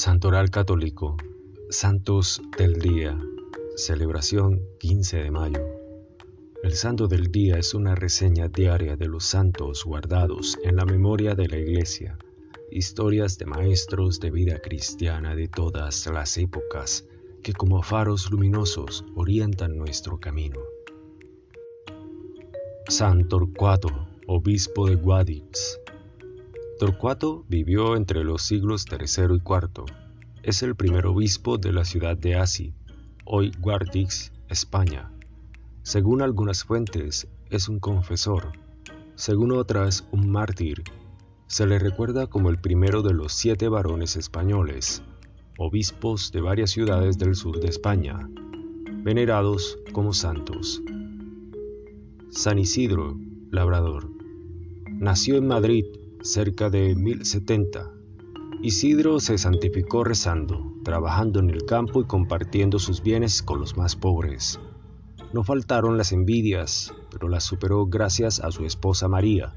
Santoral Católico, Santos del Día, celebración 15 de mayo. El Santo del Día es una reseña diaria de los santos guardados en la memoria de la Iglesia, historias de maestros de vida cristiana de todas las épocas que como faros luminosos orientan nuestro camino. San Torcuato, obispo de Guadix. Torcuato vivió entre los siglos III y IV. Es el primer obispo de la ciudad de Así, hoy Guadix, España. Según algunas fuentes, es un confesor. Según otras, un mártir. Se le recuerda como el primero de los 7 varones españoles, obispos de varias ciudades del sur de España, venerados como santos. San Isidro, labrador. Nació en Madrid cerca de 1070. Isidro se santificó rezando, trabajando en el campo y compartiendo sus bienes con los más pobres. No faltaron las envidias, pero las superó gracias a su esposa María.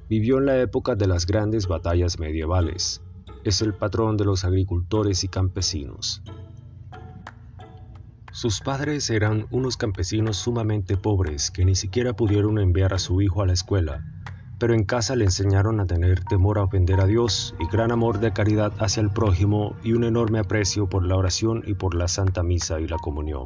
Vivió en la época de las grandes batallas medievales. Es el patrón de los agricultores y campesinos. Sus padres eran unos campesinos sumamente pobres que ni siquiera pudieron enviar a su hijo a la escuela, pero en casa le enseñaron a tener temor a ofender a Dios y gran amor de caridad hacia el prójimo y un enorme aprecio por la oración y por la Santa Misa y la comunión.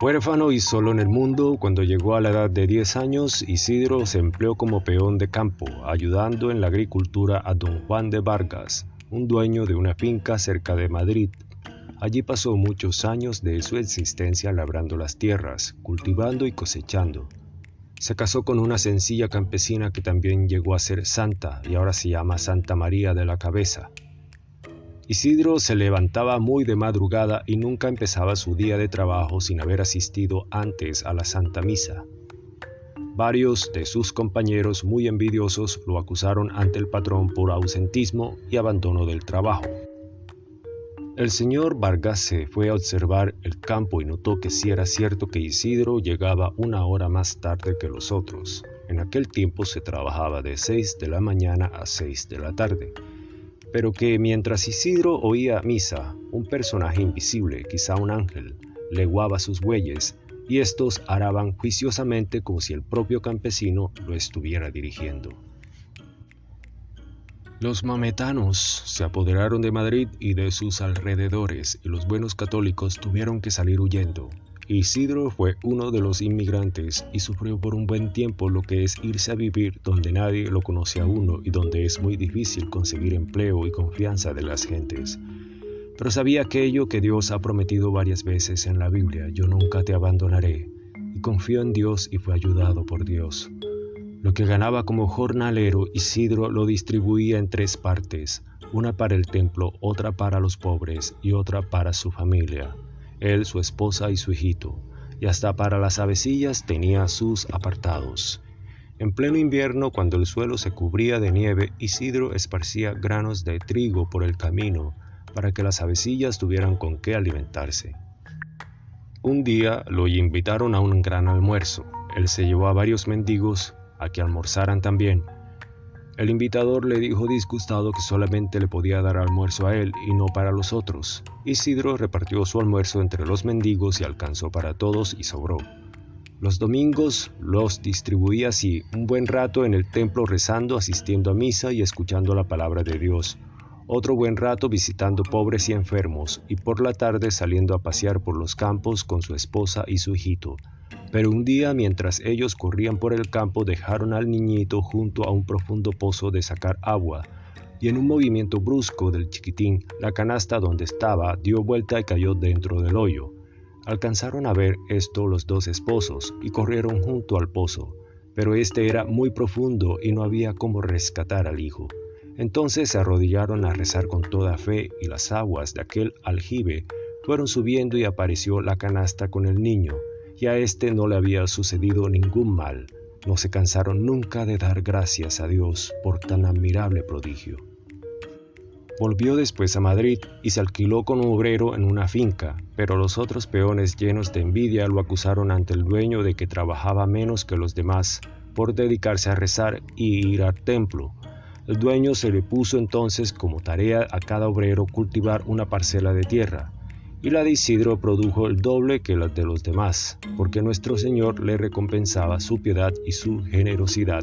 Huérfano y solo en el mundo, cuando llegó a la edad de 10 años, Isidro se empleó como peón de campo, ayudando en la agricultura a don Juan de Vargas, un dueño de una finca cerca de Madrid. Allí pasó muchos años de su existencia labrando las tierras, cultivando y cosechando. Se casó con una sencilla campesina que también llegó a ser santa y ahora se llama Santa María de la Cabeza. Isidro se levantaba muy de madrugada y nunca empezaba su día de trabajo sin haber asistido antes a la Santa Misa. Varios de sus compañeros muy envidiosos lo acusaron ante el patrón por ausentismo y abandono del trabajo. El señor Vargas se fue a observar el campo y notó que sí era cierto que Isidro llegaba 1 hora más tarde que los otros. En aquel tiempo se trabajaba de 6 de la mañana a 6 de la tarde. Pero que mientras Isidro oía misa, un personaje invisible, quizá un ángel, leguaba sus bueyes, y estos araban juiciosamente como si el propio campesino lo estuviera dirigiendo. Los maometanos se apoderaron de Madrid y de sus alrededores, y los buenos católicos tuvieron que salir huyendo. Isidro fue uno de los inmigrantes y sufrió por un buen tiempo lo que es irse a vivir donde nadie lo conoce a uno y donde es muy difícil conseguir empleo y confianza de las gentes. Pero sabía aquello que Dios ha prometido varias veces en la Biblia: yo nunca te abandonaré, y confió en Dios y fue ayudado por Dios. Lo que ganaba como jornalero, Isidro lo distribuía en 3 partes, una para el templo, otra para los pobres y otra para su familia, él, su esposa y su hijito, y hasta para las avecillas tenía sus apartados. En pleno invierno, cuando el suelo se cubría de nieve, Isidro esparcía granos de trigo por el camino para que las avecillas tuvieran con qué alimentarse. Un día lo invitaron a un gran almuerzo. Él se llevó a varios mendigos a que almorzaran también. El invitador le dijo disgustado que solamente le podía dar almuerzo a él y no para los otros. Isidro repartió su almuerzo entre los mendigos y alcanzó para todos y sobró. Los domingos los distribuía así, un buen rato en el templo rezando, asistiendo a misa y escuchando la palabra de Dios. Otro buen rato visitando pobres y enfermos, y por la tarde saliendo a pasear por los campos con su esposa y su hijito. Pero un día, mientras ellos corrían por el campo, dejaron al niñito junto a un profundo pozo de sacar agua, y en un movimiento brusco del chiquitín, la canasta donde estaba dio vuelta y cayó dentro del hoyo. Alcanzaron a ver esto los 2 esposos, y corrieron junto al pozo, pero este era muy profundo y no había cómo rescatar al hijo. Entonces se arrodillaron a rezar con toda fe, y las aguas de aquel aljibe fueron subiendo y apareció la canasta con el niño, y a este no le había sucedido ningún mal. No se cansaron nunca de dar gracias a Dios por tan admirable prodigio. Volvió después a Madrid y se alquiló como obrero en una finca, pero los otros peones, llenos de envidia, lo acusaron ante el dueño de que trabajaba menos que los demás por dedicarse a rezar y ir al templo. El dueño se le puso entonces como tarea a cada obrero cultivar una parcela de tierra, y la de Isidro produjo el doble que la de los demás, porque nuestro Señor le recompensaba su piedad y su generosidad.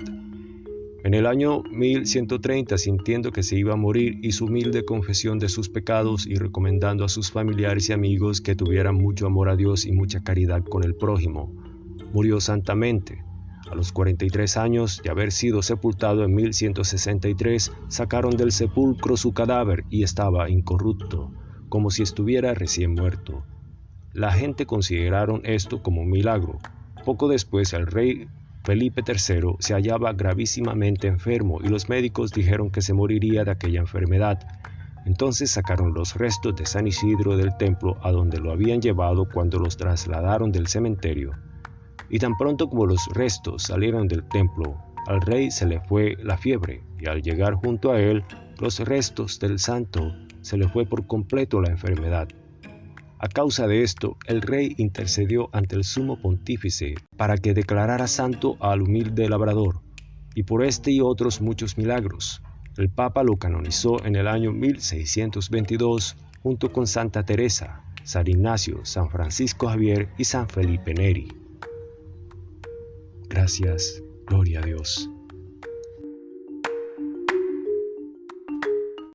En el año 1130, sintiendo que se iba a morir, hizo humilde confesión de sus pecados y recomendando a sus familiares y amigos que tuvieran mucho amor a Dios y mucha caridad con el prójimo. Murió santamente. A los 43 años de haber sido sepultado en 1163, sacaron del sepulcro su cadáver y estaba incorrupto, como si estuviera recién muerto. La gente consideraron esto como un milagro. Poco después el rey Felipe III se hallaba gravísimamente enfermo y los médicos dijeron que se moriría de aquella enfermedad. Entonces sacaron los restos de San Isidro del templo a donde lo habían llevado cuando los trasladaron del cementerio. Y tan pronto como los restos salieron del templo, al rey se le fue la fiebre, y al llegar junto a él los restos del santo, se le fue por completo la enfermedad. A causa de esto, el rey intercedió ante el sumo pontífice para que declarara santo al humilde labrador, y por este y otros muchos milagros, el Papa lo canonizó en el año 1622 junto con Santa Teresa, San Ignacio, San Francisco Javier y San Felipe Neri. Gracias, gloria a Dios.